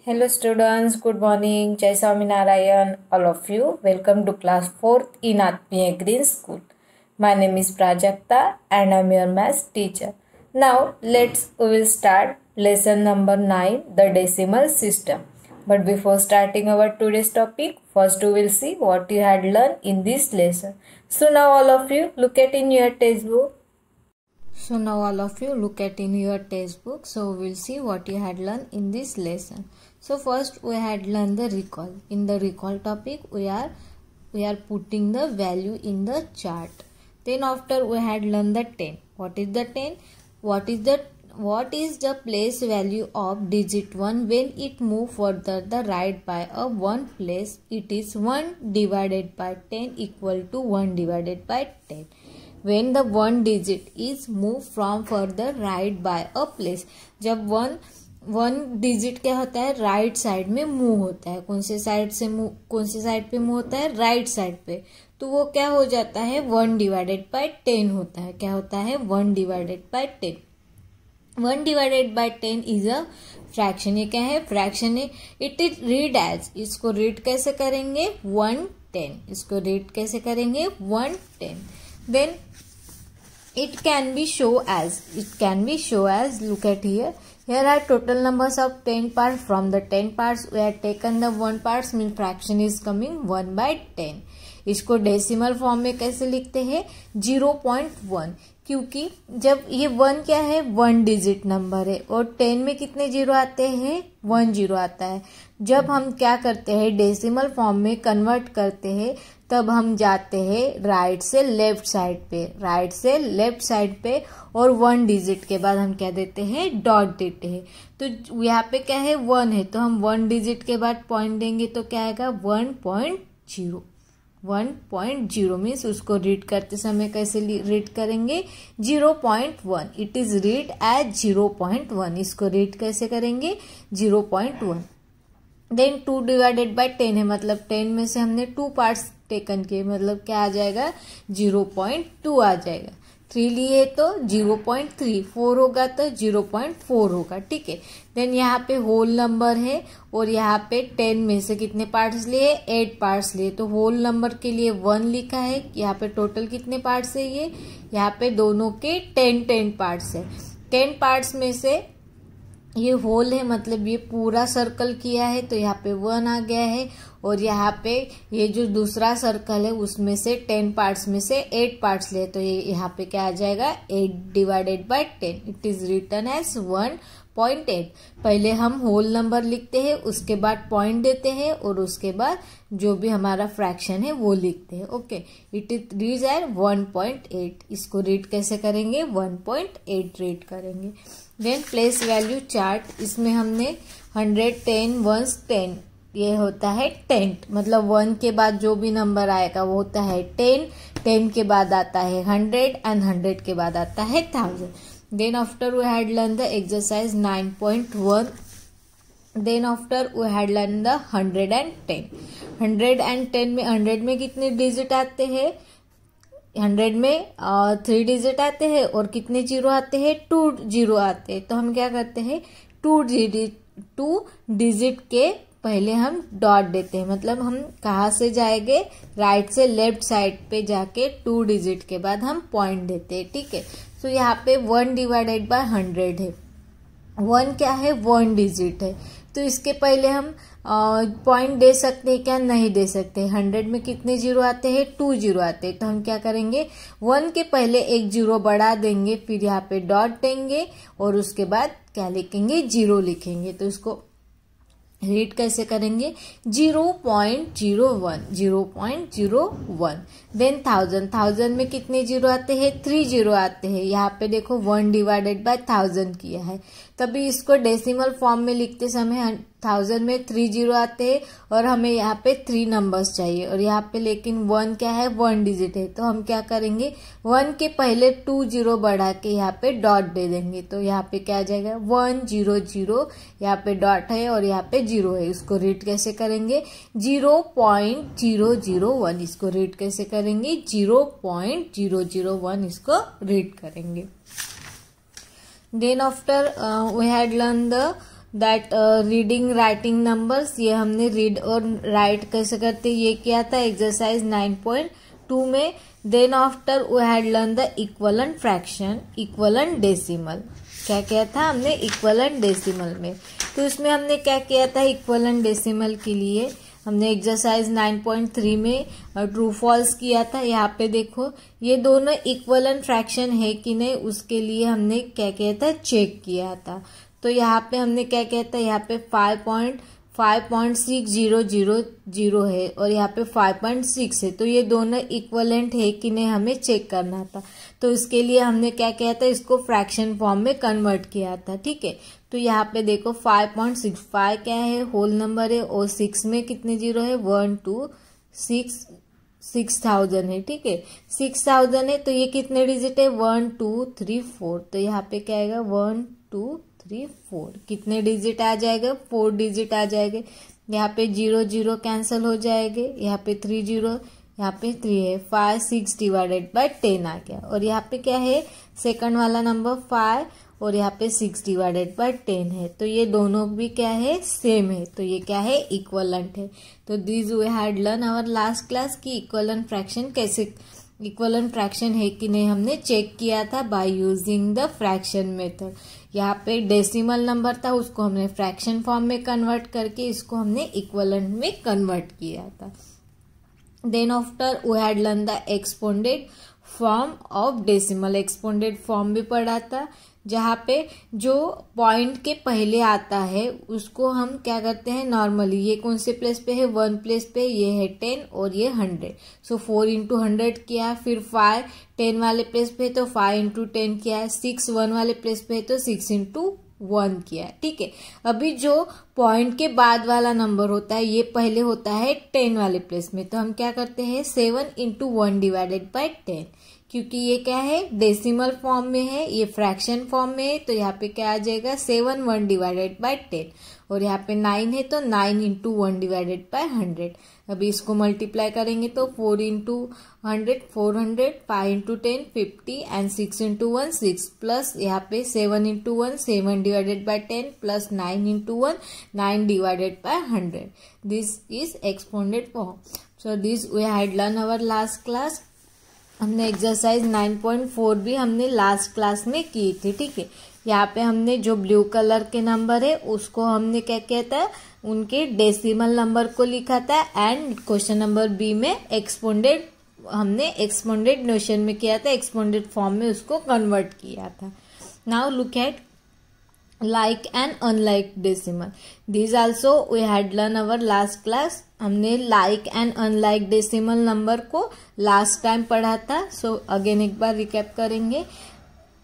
Hello students, good morning. Jai Swaminarayan, all of you. Welcome to class 4th in Atmiya Green School. My name is Prajakta and I am your maths teacher. Now we will start lesson number 9, the decimal system. But before starting our today's topic, first we will see what you had learned in this lesson. So now all of you look at in your textbook. So we'll see what you had learned in this lesson. So first we had learned the recall. In the recall topic we are putting the value in the chart. Then after we had learned the 10. What is the 10? What is the place value of digit 1 when it move further the right by a 1 place? It is 1 divided by 10 equal to 1 divided by 10. When the 1 digit is moved from further right by a place, जब one digit क्या होता है, right side में move होता है. कौन से side पे मूव होता है, राइट साइड पे. तो वो क्या हो जाता है, 1 डिवाइडेड बाय 10 होता है. क्या होता है, 1 divided by 10. 1 divided by 10 is a fraction. ये क्या है, फ्रैक्शन है. इट इज रीड एज, इसको रीड कैसे करेंगे, 1/10. इसको रीड कैसे करेंगे, 1/10. Then it can be show as, look at here are total numbers of 10 parts. From the 10 parts we have taken the 1 parts, mean fraction is coming 1/10. इसको decimal form में कैसे लिखते हैं, 0.1. क्योंकि जब ये 1 क्या है, 1 डिजिट नंबर है और 10 में कितने जीरो आते हैं, 1 जीरो आता है. जब हम क्या करते हैं, डेसिमल फॉर्म में कन्वर्ट करते हैं, तब हम जाते हैं राइट से लेफ्ट साइड पे और 1 डिजिट के बाद हम क्या देते हैं, डॉट देते हैं. तो यहाँ पे क्या है, 1 है तो हम 1 डिजिट के बाद पॉइंट देंगे तो क्या आएगा, 1.0. 1.0 मीन्स उसको रीड करते समय कैसे रीड करेंगे, 0.1. It is read as 0.1. इसको रीड कैसे करेंगे, 0.1. देन 2 डिवाइडेड बाय 10 है, मतलब 10 में से हमने 2 पार्ट्स टेकन किए, मतलब क्या आ जाएगा, 0.2 आ जाएगा. 3 लिए तो 0.3, 4 होगा तो 0.4 होगा. ठीक है. देन यहाँ पे होल नंबर है और यहाँ पे 10 में से कितने पार्ट्स लिए, 8 पार्ट्स लिए. तो होल नंबर के लिए 1 लिखा है. यहाँ पे टोटल कितने पार्ट्स है, ये यहाँ पे दोनों के 10 पार्ट्स है. 10 पार्ट्स में से ये होल है, मतलब ये पूरा सर्कल किया है तो यहाँ पे 1 आ गया है. और यहाँ पे ये जो दूसरा सर्कल है उसमें से 10 पार्ट्स में से 8 पार्ट्स ले तो ये यहाँ पे क्या आ जाएगा, 8 divided by 10. It is written as 1.8. पहले हम होल नंबर लिखते हैं, उसके बाद पॉइंट देते हैं और उसके बाद जो भी हमारा फ्रैक्शन है वो लिखते हैं. Okay. It is read as 1.8. इसको रीड कैसे करेंगे, 1.8 रीड करेंगे. देन प्लेस वैल्यू चार्ट, इसमें हमने 100, 10, 1, 10 ये होता है 10, मतलब 1 के बाद जो भी नंबर आएगा वो होता है 10, 10 के बाद आता है 100 एंड 100 के बाद आता है 1000. Then after we had learn the exercise 9.1. Then after we had learn the 110. 110 में 100 में कितने डिजिट आते हैं, 100 में 3 डिजिट आते हैं और कितने जीरो आते हैं, 2 जीरो आते हैं. तो हम क्या करते हैं, 2 डिजिट के पहले हम डॉट देते हैं. मतलब हम कहाँ से जाएंगे, राइट से लेफ्ट साइड पे जाके 2 डिजिट के बाद हम पॉइंट देते हैं. ठीक है. तो यहाँ पे 1 डिवाइडेड बाय 100 है. 1 क्या है, 1 डिजिट है तो इसके पहले हम पॉइंट दे सकते हैं क्या, नहीं दे सकते. 100 में कितने जीरो आते हैं, 2 जीरो आते हैं. तो हम क्या करेंगे, 1 के पहले एक जीरो बढ़ा देंगे, फिर यहाँ पे डॉट देंगे और उसके बाद क्या लिखेंगे, 0 लिखेंगे. तो इसको रीड कैसे करेंगे, 0.01. देन 1000 में कितने जीरो आते हैं, 3 जीरो आते हैं. यहाँ पे देखो 1 डिवाइडेड बाय 1000 किया है, तभी इसको डेसिमल फॉर्म में लिखते समय 1000 में 3 जीरो आते हैं और हमें यहाँ पे 3 नंबर्स चाहिए. और यहाँ पे लेकिन 1 क्या है, 1 डिजिट है. तो हम क्या करेंगे, 1 के पहले 2 जीरो बढ़ा के यहाँ पे डॉट दे देंगे. तो यहाँ पे क्या आ जाएगा, 100. यहाँ पे डॉट है और यहाँ पे 0 है. इसको रीड कैसे करेंगे, 0.001. इसको रीड कैसे करेंगे, 0.001 इसको रीड करेंगे. Then after we had learned the that reading writing numbers, ये हमने रीड और राइट कैसे करते ये किया था एक्सरसाइज 9.2 में। Then after we had learn the equivalent fraction, equivalent decimal. क्या किया था हमने इक्वलेंट डेसिमल में, तो इसमें हमने क्या किया था इक्वलेंट डेसिमल के लिए हमने एक्सरसाइज 9.3 में ट्रू फॉल्स किया था। यहाँ पे देखो ये दोनों इक्वलेंट फ्रैक्शन है कि नहीं, उसके लिए हमने क्या किया था चेक किया था। तो यहाँ पे हमने क्या किया था, यहाँ पे 5.6000 है और यहाँ पे 5.6 है, तो ये दोनों इक्वलेंट है कि नहीं हमें चेक करना था। तो इसके लिए हमने क्या किया था, इसको फ्रैक्शन फॉर्म में कन्वर्ट किया था। ठीक है, तो यहाँ पे देखो 5.65 क्या है, होल नंबर है, और 6 में कितने जीरो है, 1 2 6 6000 है। ठीक है, 6000 है, तो ये कितने डिजिट है, 1 2 3 4, तो यहाँ पे क्या आएगा 1 2 3 4, कितने डिजिट आ जाएगा, 4 डिजिट आ जाएंगे। यहाँ पे 0 0 कैंसिल हो जाएंगे, यहाँ पे 3 0, यहाँ पे 3 है, 5 6 डिवाइडेड बाय 10 आ गया। और यहाँ पे क्या है सेकंड वाला नंबर 5 और यहाँ पे 6 डिवाइडेड बाय 10 है, तो ये दोनों भी क्या है सेम है, तो ये क्या है इक्वलेंट है। तो this we had learn our last class की इक्वलेंट फ्रैक्शन कैसे, इक्वलेंट फ्रैक्शन है कि नहीं हमने चेक किया था by using the fraction method. यहाँ पे डेसिमल नंबर था, उसको हमने फ्रैक्शन फॉर्म में कन्वर्ट करके इसको हमने इक्वलेंट में कन्वर्ट किया था। Then after we had learn the exponent form of decimal, exponent form भी पढ़ा था, जहाँ पे जो पॉइंट के पहले आता है उसको हम क्या करते हैं नॉर्मली, ये कौन से प्लेस पे है 1 प्लेस पे, ये है 10 और ये 100, सो 4 इंटू 100 किया, फिर 5 10 वाले प्लेस पे तो 5 इंटू 10 किया है, 6 1 वाले प्लेस पे तो 6 इंटू 1 किया है। ठीक है, अभी जो पॉइंट के बाद वाला नंबर होता है ये पहले होता है 10 वाले प्लेस में, तो हम क्या करते हैं 7 इंटू 1 डिवाइडेड बाय 10, क्योंकि ये क्या है डेसिमल फॉर्म में है, ये फ्रैक्शन फॉर्म में है, तो यहाँ पे क्या आ जाएगा 7 1 डिवाइडेड बाय 10, और यहाँ पे 9 है तो 9 इंटू 1 डिवाइडेड बाय 100। अभी इसको मल्टीप्लाई करेंगे तो 4 into 100 400, 5 into 10 50 and 6 into 1 6, plus यहाँ पे 7 into 1 7 divided by 10 plus 9 into 1 9 divided by 100। This is exponent form. So this we had learn our last class. हमने एक्सरसाइज 9.4 भी हमने लास्ट क्लास में की थी। ठीक है, यहाँ पे हमने जो ब्लू कलर के नंबर है उसको हमने क्या किया था, उनके डेसिमल नंबर को लिखा था, एंड क्वेश्चन नंबर बी में एक्सपोनेंट हमने एक्सपोनेंट नोशन में किया था, एक्सपोनेंट फॉर्म में उसको कन्वर्ट किया था। Now look eight like and unlike decimal, these also we had learn our last class। हमने like and unlike decimal number को लास्ट टाइम पढ़ा था, सो अगेन एक बार रिकैप करेंगे।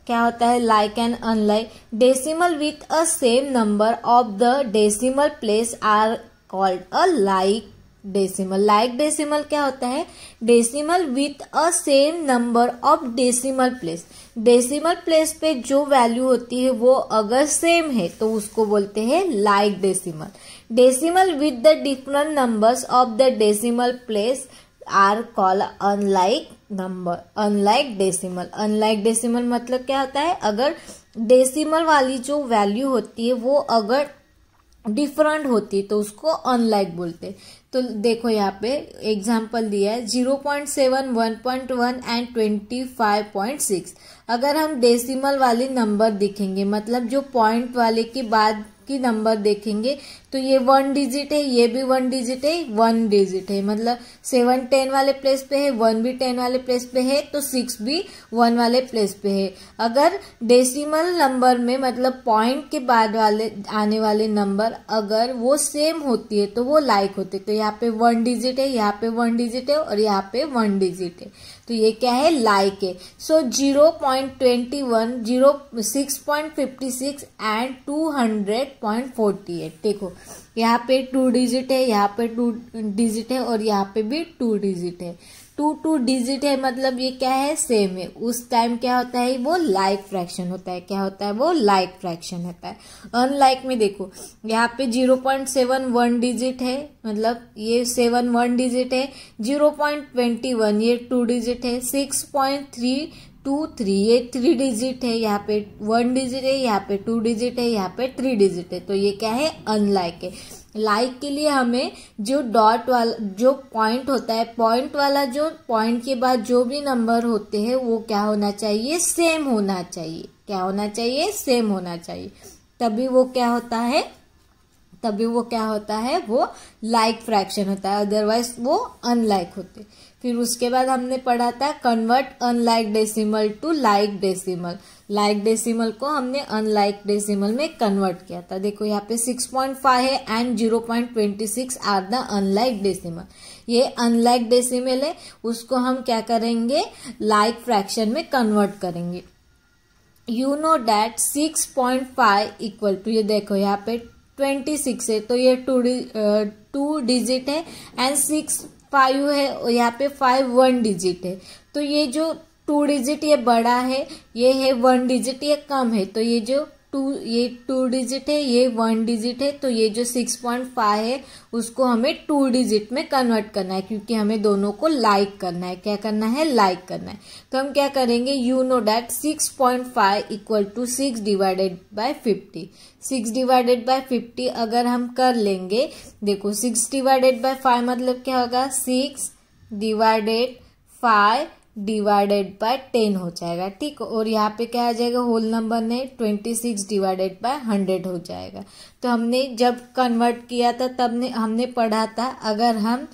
क्या होता है like and unlike, decimal with a same number of the decimal place are called a like decimal. Like decimal क्या होता है, decimal with a same number of decimal place, decimal place पे जो वैल्यू होती है वो अगर सेम है तो उसको बोलते हैं like decimal. Decimal with the different numbers of the decimal place are called unlike number, unlike decimal. Unlike decimal मतलब क्या होता है, अगर डेसिमल वाली जो वैल्यू होती है वो अगर डिफरेंट होती है तो उसको अनलाइक बोलते। तो देखो यहाँ पे एग्जाम्पल दिया है 0.7 1.1 एंड 25.6। अगर हम डेसिमल वाले नंबर देखेंगे, मतलब जो पॉइंट वाले के बाद की नंबर देखेंगे, तो ये 1 डिजिट है, ये भी 1 डिजिट है, 1 डिजिट है, मतलब 7 10 वाले प्लेस पे है, 1 भी 10 वाले प्लेस पे है, तो 6 भी 1 वाले प्लेस पे है। अगर डेसिमल नंबर में मतलब पॉइंट के बाद वाले आने वाले नंबर अगर वो सेम होती है तो वो लाइक होते, तो यहाँ पे 1 डिजिट है, यहाँ पे 1 डिजिट है और यहाँ पे 1 डिजिट है, तो ये क्या है लाइक है। सो 0.21 6.56 एंड 200.48। देखो यहाँ पे 2 डिजिट है, यहाँ पे 2 डिजिट है और यहाँ पे भी 2 डिजिट है। 2 डिजिट है मतलब ये क्या है सेम है, उस टाइम क्या होता है वो लाइक फ्रैक्शन होता है। क्या होता है वो लाइक फ्रैक्शन होता है। अनलाइक में देखो यहाँ पे 0.7 1 डिजिट है, मतलब ये 7 1 डिजिट है, 0.21 ये 2 डिजिट है, 6.3 2 3, ये 3 डिजिट है, यहाँ पे 1 डिजिट है, यहाँ पे 2 डिजिट है, यहाँ पे 3 डिजिट है, तो ये क्या है, अनलाइक है। लाइक के लिए हमें जो डॉट वाला जो पॉइंट होता है, पॉइंट वाला जो पॉइंट के बाद जो भी नंबर होते हैं वो क्या होना चाहिए, सेम होना चाहिए। क्या होना चाहिए, सेम होना चाहिए, तभी वो क्या होता है, वो लाइक फ्रैक्शन होता है, अदरवाइज वो अनलाइक होते। फिर उसके बाद हमने पढ़ा था convert unlike decimal to like decimal. Like decimal को हमने अनलाइक डेसिमल में कन्वर्ट किया था। देखो यहाँ पे 6.5 है and 0.26 are the unlike decimal. ये अनलाइक डेसिमल है, उसको हम क्या करेंगे, लाइक फ्रैक्शन में कन्वर्ट करेंगे। You know that 6.5 equal to, ये देखो यहाँ पे 26 है, तो ये 2 डिजिट है एंड 6 5 है, और यहाँ पे 5 1 डिजिट है। तो ये जो 2 डिजिट ये बड़ा है, ये है 1 डिजिट ये कम है, तो ये जो 2 डिजिट है, ये 1 डिजिट है, तो ये जो 6.5 है उसको हमें 2 डिजिट में कन्वर्ट करना है, क्योंकि हमें दोनों को लाइक करना है। क्या करना है, लाइक करना है। तो हम क्या करेंगे, you know that 6.5 equal to 6 divided by 50। 6 divided by 50 अगर हम कर लेंगे, देखो 6 डिवाइडेड बाय 5 मतलब क्या होगा, 6 डिवाइडेड 5 डिवाइडेड बाय 10 हो जाएगा, ठीक। और यहाँ पे क्या आ जाएगा, होल नंबर ने 26 डिवाइडेड बाय 100 हो जाएगा। तो हमने जब कन्वर्ट किया था तब हमने पढ़ा था, अगर हम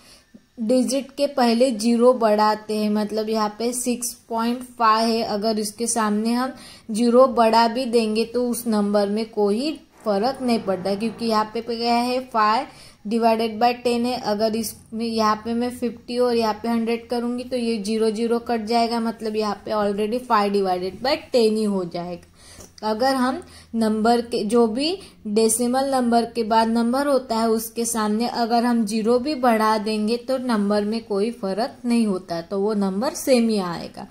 डिजिट के पहले 0 बढ़ाते हैं, मतलब यहाँ पे 6.5 है, अगर इसके सामने हम 0 बढ़ा भी देंगे तो उस नंबर में कोई फर्क नहीं पड़ता, क्योंकि यहाँ पे क्या है, 5 डिवाइडेड बाय 10 है। अगर इसमें यहाँ पे मैं 50 और यहाँ पे 100 करूंगी तो ये 0 0 कट जाएगा, मतलब यहाँ पे ऑलरेडी 5 डिवाइडेड बाय 10 ही हो जाएगा। अगर हम नंबर के जो भी डेसिमल नंबर के बाद नंबर होता है उसके सामने अगर हम 0 भी बढ़ा देंगे तो नंबर में कोई फर्क नहीं होता, तो वो नंबर सेम ही आएगा।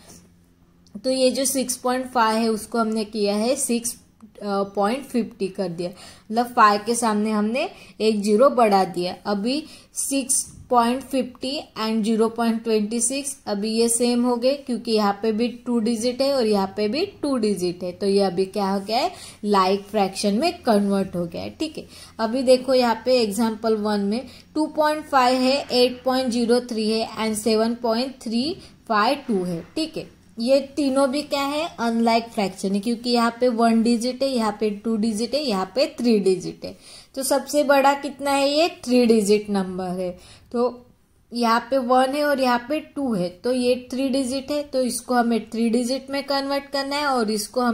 तो ये जो 6.5 है उसको हमने किया है 6.50 कर दिया, मतलब 5 के सामने हमने एक 0 बढ़ा दिया। अभी 6.50 एंड 0.26 अभी ये सेम हो गए, क्योंकि यहाँ पे भी 2 डिजिट है और यहाँ पे भी 2 डिजिट है, तो ये अभी क्या हो गया है, लाइक फ्रैक्शन में कन्वर्ट हो गया है, ठीक है। अभी देखो यहाँ पे एग्जाम्पल 1 में 2.5 है, 8.03 है एंड 7.352 है, ठीक है। ये तीनों भी क्या है, अनलाइक फ्रैक्शन है, क्योंकि यहाँ पे 1 डिजिट है, यहाँ पे 2 डिजिट है, यहाँ पे 3 डिजिट है। तो सबसे बड़ा कितना है, ये 3 डिजिट नंबर है। तो यहाँ पे 1 है और यहाँ पे 2 है, तो ये 3 डिजिट है, तो इसको हमें 3 डिजिट में कन्वर्ट करना है और इसको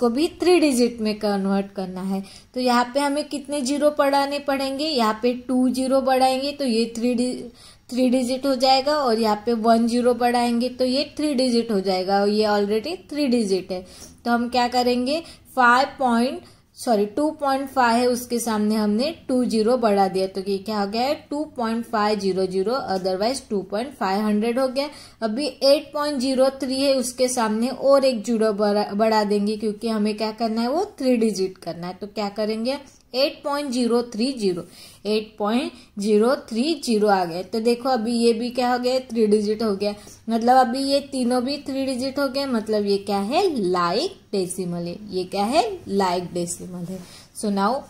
भी 3 डिजिट में कन्वर्ट करना है। तो यहाँ पे हमें कितने 0 बढ़ाने पड़ेंगे, यहाँ पे 2 0 बढ़ाएंगे तो ये 3 डिजिट हो जाएगा, और यहाँ पे 1 0 बढ़ाएंगे तो ये 3 डिजिट हो जाएगा, और ये ऑलरेडी 3 डिजिट है। तो हम क्या करेंगे, 2.5 है, उसके सामने हमने 2 0 बढ़ा दिया, तो ये क्या हो गया है, 2.500, अदरवाइज 2.500 हो गया। अभी 8.03 है, उसके सामने और एक 0 बढ़ा देंगे, क्योंकि हमें क्या करना है, वो 3 डिजिट करना है। तो क्या करेंगे, 8.030 आ गए। तो देखो अभी ये भी क्या हो गया, 3 डिजिट हो गया, मतलब अभी ये तीनों भी 3 डिजिट हो गए, मतलब ये क्या है, लाइक डेसिमल है। ये क्या है, लाइक डेसिमल है। So now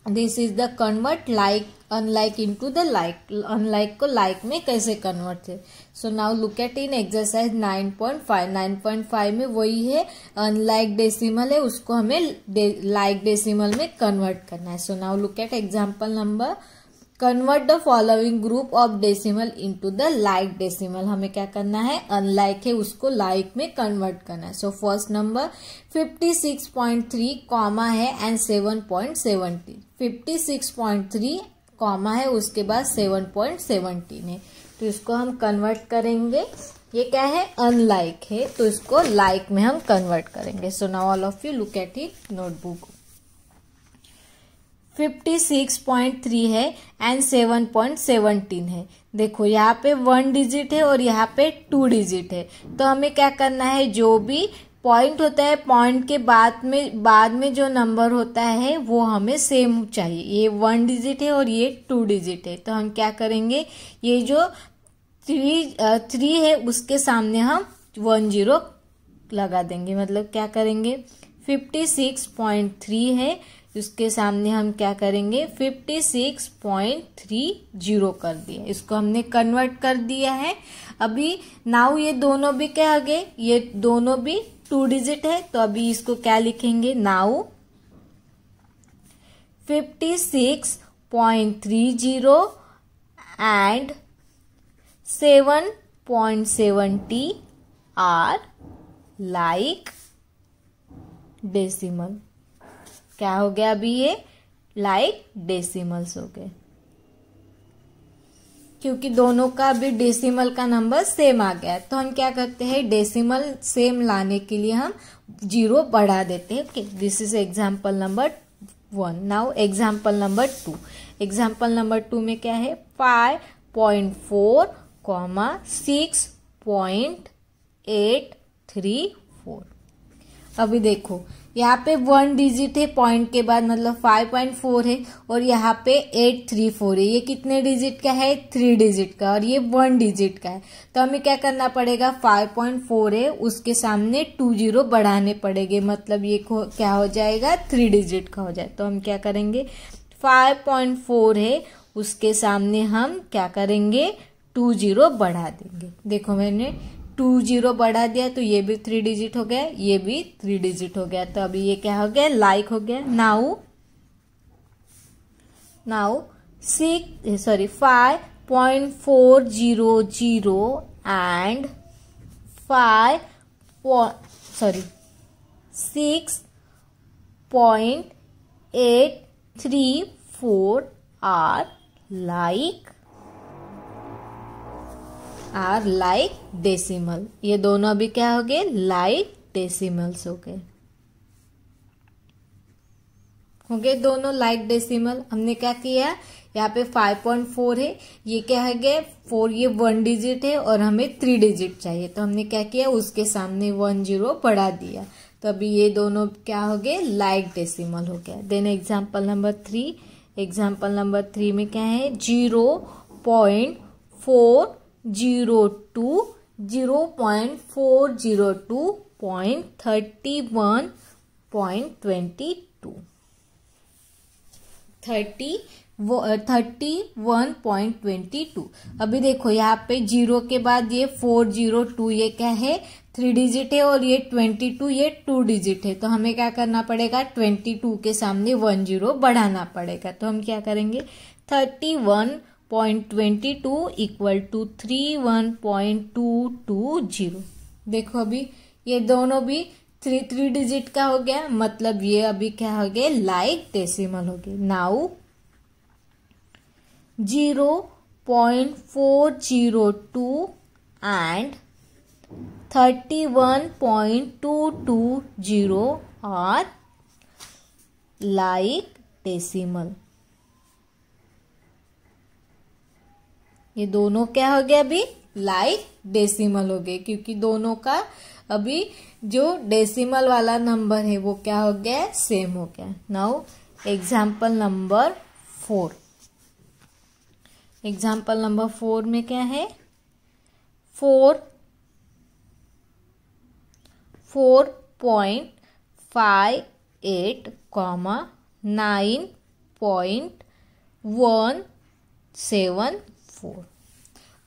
this is the convert like unlike into the like. Unlike को लाइक में कैसे कन्वर्ट है। सो नाउ लुक एट इन एक्सरसाइज 9.5। 9.5 में वही है, अनलाइक डेसिमल है, उसको हमें लाइक डेसिमल में कन्वर्ट करना है। So now look eight example number, convert the following group of decimal into the like decimal. हमें क्या करना है, अनलाइक है उसको लाइक में कन्वर्ट करना है। सो फर्स्ट नंबर 56.3 कॉमा है एंड 7.17। 56.3 कॉमा है, उसके बाद 7.17 है, तो इसको हम कन्वर्ट करेंगे। ये क्या है, अनलाइक है, तो इसको लाइक में हम कन्वर्ट करेंगे। So now all of you look at it notebook. 56.3 है एंड 7.17 है। देखो यहाँ पे 1 डिजिट है और यहाँ पे 2 डिजिट है, तो हमें क्या करना है, जो भी पॉइंट होता है, पॉइंट के बाद में जो नंबर होता है वो हमें सेम चाहिए। ये 1 डिजिट है और ये 2 डिजिट है, तो हम क्या करेंगे, ये जो 3 है उसके सामने हम 1 0 लगा देंगे, मतलब क्या करेंगे 56.3 है, उसके सामने हम क्या करेंगे 56.30 कर दिया, इसको हमने कन्वर्ट कर दिया है। अभी नाउ ये दोनों भी क्या आ गए, ये दोनों भी 2 डिजिट है, तो अभी इसको क्या लिखेंगे, now 56.30 and 7.70 are like decimal. क्या हो गया अभी, ये लाइक डेसिमल्स हो गए, क्योंकि दोनों का अभी डेसिमल का नंबर सेम आ गया। तो हम क्या करते हैं, डेसिमल सेम लाने के लिए हम 0 बढ़ा देते हैं। Okay, this is example number 1। Now example number 2। Example number 2 में क्या है 5.4, 6.834। अभी देखो यहाँ पे 1 डिजिट है पॉइंट के बाद, मतलब 5.4 है, और यहाँ पे 834 है। ये कितने डिजिट का है, 3 डिजिट का, और ये 1 डिजिट का है। तो हमें क्या करना पड़ेगा, 5.4 है उसके सामने 2 0 बढ़ाने पड़ेंगे, मतलब ये क्या हो जाएगा 3 डिजिट का हो जाए। तो हम क्या करेंगे 5.4 है उसके सामने हम क्या करेंगे 2 0 बढ़ा देंगे। देखो मैंने 2 0 बढ़ा दिया, तो ये भी 3 डिजिट हो गया, ये भी 3 डिजिट हो गया। तो अभी ये क्या हो गया, लाइक हो गया। Now 5.400 and 6.834 are like decimal. ये दोनों अभी क्या हो गए, लाइक डेसिमल्स हो गए, दोनों लाइक डेसिमल। हमने क्या किया, यहाँ पे 5.4 है, ये क्या है गया 4, ये 1 डिजिट है और हमें 3 डिजिट चाहिए, तो हमने क्या किया उसके सामने 1 0 बढ़ा दिया। तो अभी ये दोनों क्या हो गए, लाइक डेसिमल हो गया। देन एग्जाम्पल नंबर 3। एग्जाम्पल नंबर 3 में क्या है 0.402, 0.402.31.22, 31.22। अभी देखो यहाँ पे 0 के बाद ये 402, ये क्या है 3 डिजिट है, और ये 22 ये 2 डिजिट है। तो हमें क्या करना पड़ेगा 22 के सामने 1 0 बढ़ाना पड़ेगा। तो हम क्या करेंगे 31.22 इक्वल टू 31.220। देखो अभी ये दोनों भी 3 डिजिट का हो गया, मतलब ये अभी क्या हो गया, लाइक डेसिमल हो गए। Now 0.402 and 31.220 are like decimal. ये दोनों क्या हो गया अभी, लाइक डेसिमल हो गए, क्योंकि दोनों का अभी जो डेसिमल वाला नंबर है वो क्या हो गया, सेम हो गया। Now example number 4। Example number 4 में क्या है 4.58, 9.174।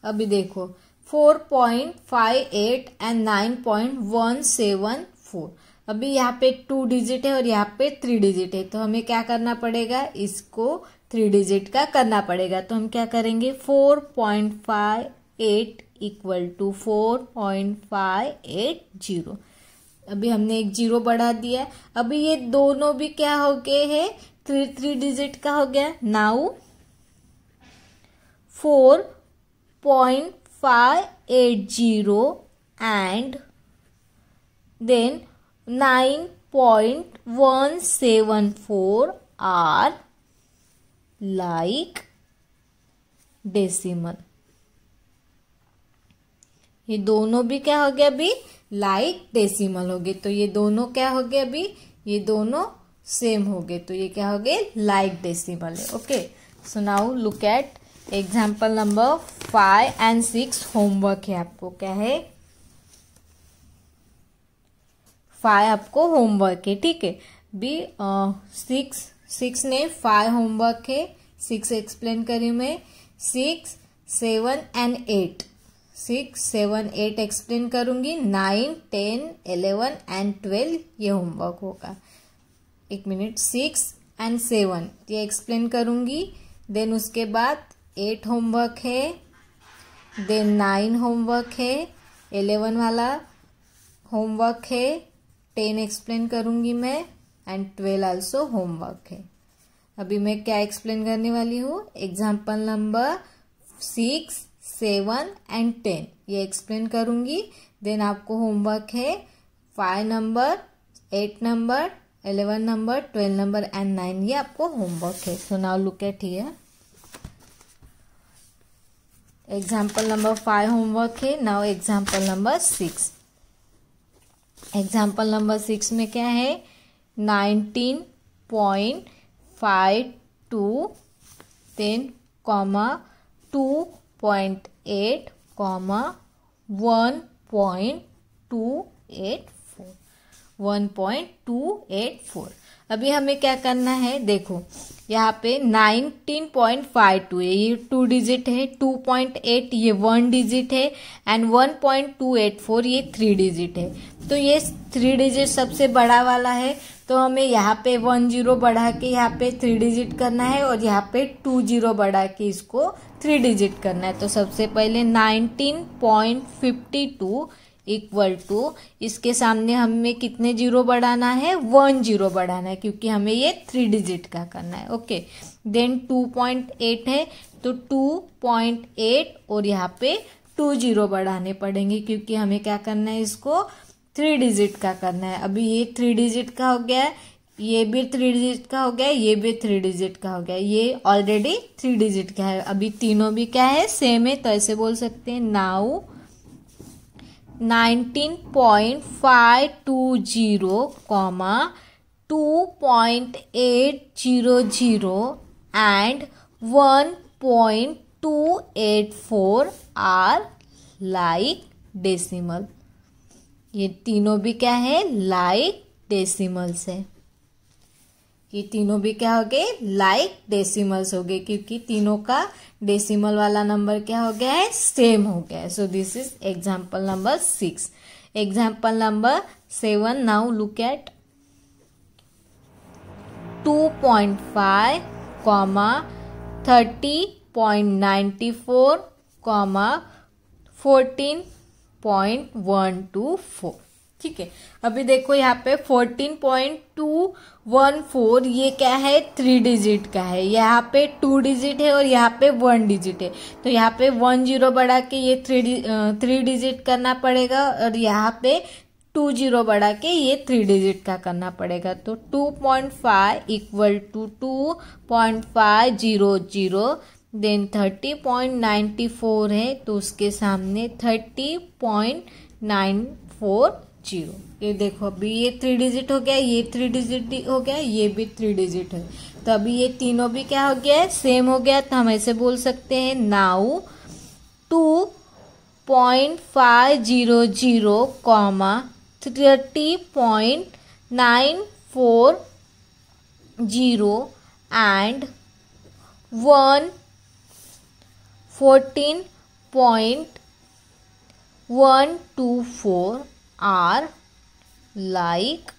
अभी देखो 4.58 एंड 9.174। अभी यहाँ पे 2 डिजिट है और यहाँ पे 3 डिजिट है, तो हमें क्या करना पड़ेगा, इसको 3 डिजिट का करना पड़ेगा। तो हम क्या करेंगे 4.58 इक्वल टू 4.580। अभी हमने एक 0 बढ़ा दिया। अभी ये दोनों भी क्या हो गए हैं, 3 डिजिट का हो गया। Now 4.580 and then 9.174 are like decimal. ये दोनों भी क्या हो गया अभी, लाइक डेसिमल हो गए। तो ये दोनों क्या हो गए अभी, ये दोनों सेम हो गए, तो ये क्या हो गए, लाइक डेसिमल है। Okay, so now look eight example number 5 and 6। Homework है आपको, क्या है 5 आपको होमवर्क है, ठीक है। बी 6 ने 5 होमवर्क है, 6 एक्सप्लेन करी मैं। 6, 7 एंड 8, 6, 7, 8 एक्सप्लेन करूंगी। 9, 10, 11 एंड 12 ये होमवर्क होगा। एक मिनट, 6 एंड 7 ये एक्सप्लेन करूंगी। देन उसके बाद 8 होमवर्क है, देन 9 होमवर्क है, 11 वाला होमवर्क है, 10 एक्सप्लेन करूंगी मैं एंड 12 आल्सो होमवर्क है। अभी मैं क्या एक्सप्लेन करने वाली हूँ, एग्जाम्पल नंबर 6, 7 एंड 10 ये एक्सप्लेन करूंगी। देन आपको होमवर्क है 5 number, 8 number, 11 number, 12 number and 9 ये आपको होमवर्क है। So now look at here, example number 5 homework है। Now example number 6, example number 6 में क्या है, 19.52 देन कॉमा 2.8 कॉमा 1.284, 1.284। अभी हमें क्या करना है, देखो यहाँ पे 19.52 है, ये 2 डिजिट है, 2.8 ये 1 डिजिट है एंड 1.284 ये 3 डिजिट है। तो ये 3 डिजिट सबसे बड़ा वाला है, तो हमें यहाँ पे 1 0 बढ़ा के यहाँ पे 3 डिजिट करना है और यहाँ पे 2 0 बढ़ा के इसको 3 डिजिट करना है। तो सबसे पहले 19.52 इक्वल टू, इसके सामने हमें कितने जीरो बढ़ाना है, 1 0 बढ़ाना है, क्योंकि हमें ये 3 डिजिट का करना है। ओके, देन 2.8 है तो 2.8 और यहाँ पे 2 0 बढ़ाने पड़ेंगे, क्योंकि हमें क्या करना है, इसको 3 डिजिट का करना है। अभी ये 3 डिजिट का हो गया, ये भी 3 डिजिट का हो गया, ये भी 3 डिजिट का हो गया, ये ऑलरेडी 3 डिजिट का है। अभी तीनों भी क्या है, सेम है, तो ऐसे बोल सकते हैं, now 19.520 comma 2.800 and 1.284 are like decimal. ये तीनों भी क्या है, लाइक डेसिमल्स है। ये तीनों भी क्या हो गए, लाइक डेसिमल्स हो गए, क्योंकि तीनों का डेसिमल वाला नंबर क्या हो गया है, सेम हो गया है। So this is example number 6। Example number 7, now look eight 2.5 comma 30.94 comma 14.124। ठीक है, अभी देखो यहाँ पे 14.214 ये क्या है, 3 डिजिट का है, यहाँ पे 2 डिजिट है और यहाँ पे 1 डिजिट है, तो यहाँ पे 1 0 बढ़ा के ये 3 डिजिट करना पड़ेगा और यहाँ पे 2 0 बढ़ा के ये 3 डिजिट का करना पड़ेगा। तो 2.5 इक्वल टू 2.500 देन 30.94 है, तो उसके सामने 30.940। ये देखो अभी ये 3 डिजिट हो गया, ये 3 डिजिट हो गया, ये भी 3 डिजिट है, तो अभी ये तीनों भी क्या हो गया है, सेम हो गया। तो हम ऐसे बोल सकते हैं, now 2.500 comma 30.940 and 114.124 are like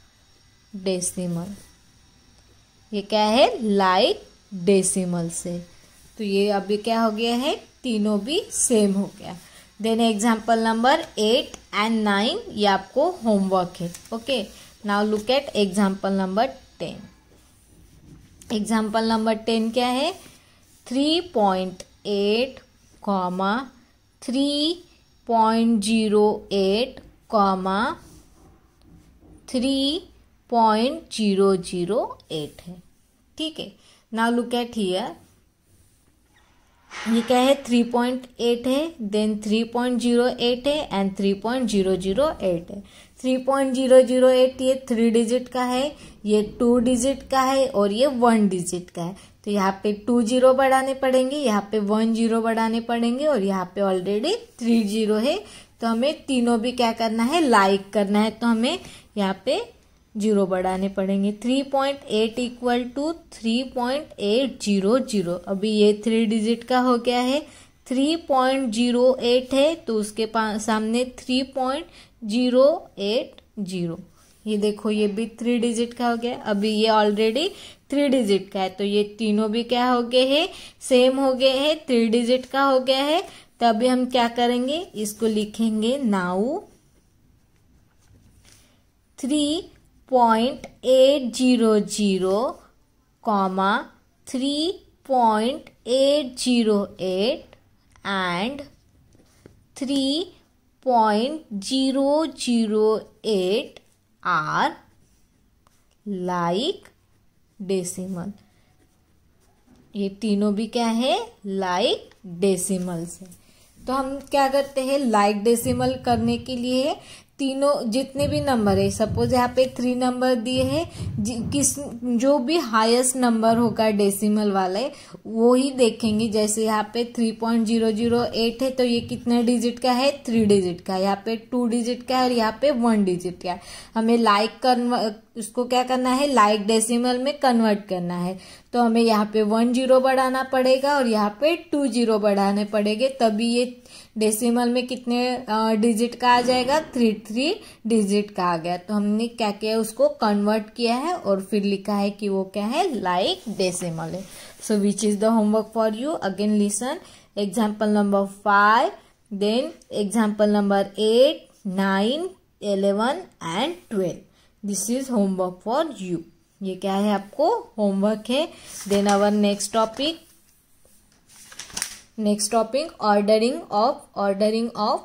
decimal. ये क्या है, लाइक डेसिमल से। तो ये अभी क्या हो गया है, तीनों भी सेम हो गया। देन एग्जाम्पल नंबर 8 एंड 9 ये आपको होमवर्क है। Okay, now look eight example number 10। Example number 10 क्या है, 3.8 कॉमा 3.08 कॉमा 3.008 है। ठीक है, नाउ लुक एट हियर, ये क्या है, 3.8 है, देन 3.08 है एंड 3.008 है। 3.008 ये 3 डिजिट का है, ये 2 डिजिट का है और ये 1 डिजिट का है। तो यहाँ पे 2 0 बढ़ाने पड़ेंगे, यहाँ पे 1 0 बढ़ाने पड़ेंगे और यहाँ पे ऑलरेडी 3 0 है। तो हमें तीनों भी क्या करना है, लाइक करना है। तो हमें यहाँ पे 0 बढ़ाने पड़ेंगे। 3.8 इक्वल टू 3.800। अभी ये 3 डिजिट का हो गया है, 3.08 है तो उसके सामने 3.080। ये देखो ये भी 3 डिजिट का हो गया। अभी ये ऑलरेडी 3 डिजिट का है तो ये तीनों भी क्या हो गए हैं, सेम हो गए हैं, 3 डिजिट का हो गया है। तो अभी हम क्या करेंगे, इसको लिखेंगे now 3.800, 3.808 and 3.008 are like decimal. ये तीनों भी क्या है, लाइक डेसिमल्स है। तो हम क्या करते हैं, लाइक डेसिमल करने के लिए तीनों जितने भी नंबर है, सपोज यहाँ पे 3 नंबर दिए हैं, जो भी हाईएस्ट नंबर होगा डेसिमल वाले वो ही देखेंगे। जैसे यहाँ पे 3.008 है तो ये कितने डिजिट का है, 3 डिजिट का। यहाँ पे 2 डिजिट का है और यहाँ पे 1 डिजिट का है। हमें उसको क्या करना है, लाइक डेसिमल में कन्वर्ट करना है। तो हमें यहाँ पे 1 0 बढ़ाना पड़ेगा और यहाँ पे 2 0 बढ़ाने पड़ेंगे, तभी ये डेसिमल में कितने डिजिट का आ जाएगा, 3 डिजिट का आ गया। तो हमने क्या किया, उसको कन्वर्ट किया है और फिर लिखा है कि वो क्या है, लाइक डेसिमल है। So which is the homework for you, again listen example number 5, then example number 8, 9, 11 and 12। This is homework for you. ये क्या है, आपको होमवर्क है। Then our next topic, ordering of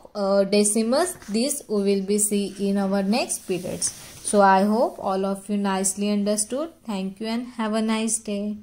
decimals. This we will be see in our next periods. So I hope all of you nicely understood. Thank you and have a nice day.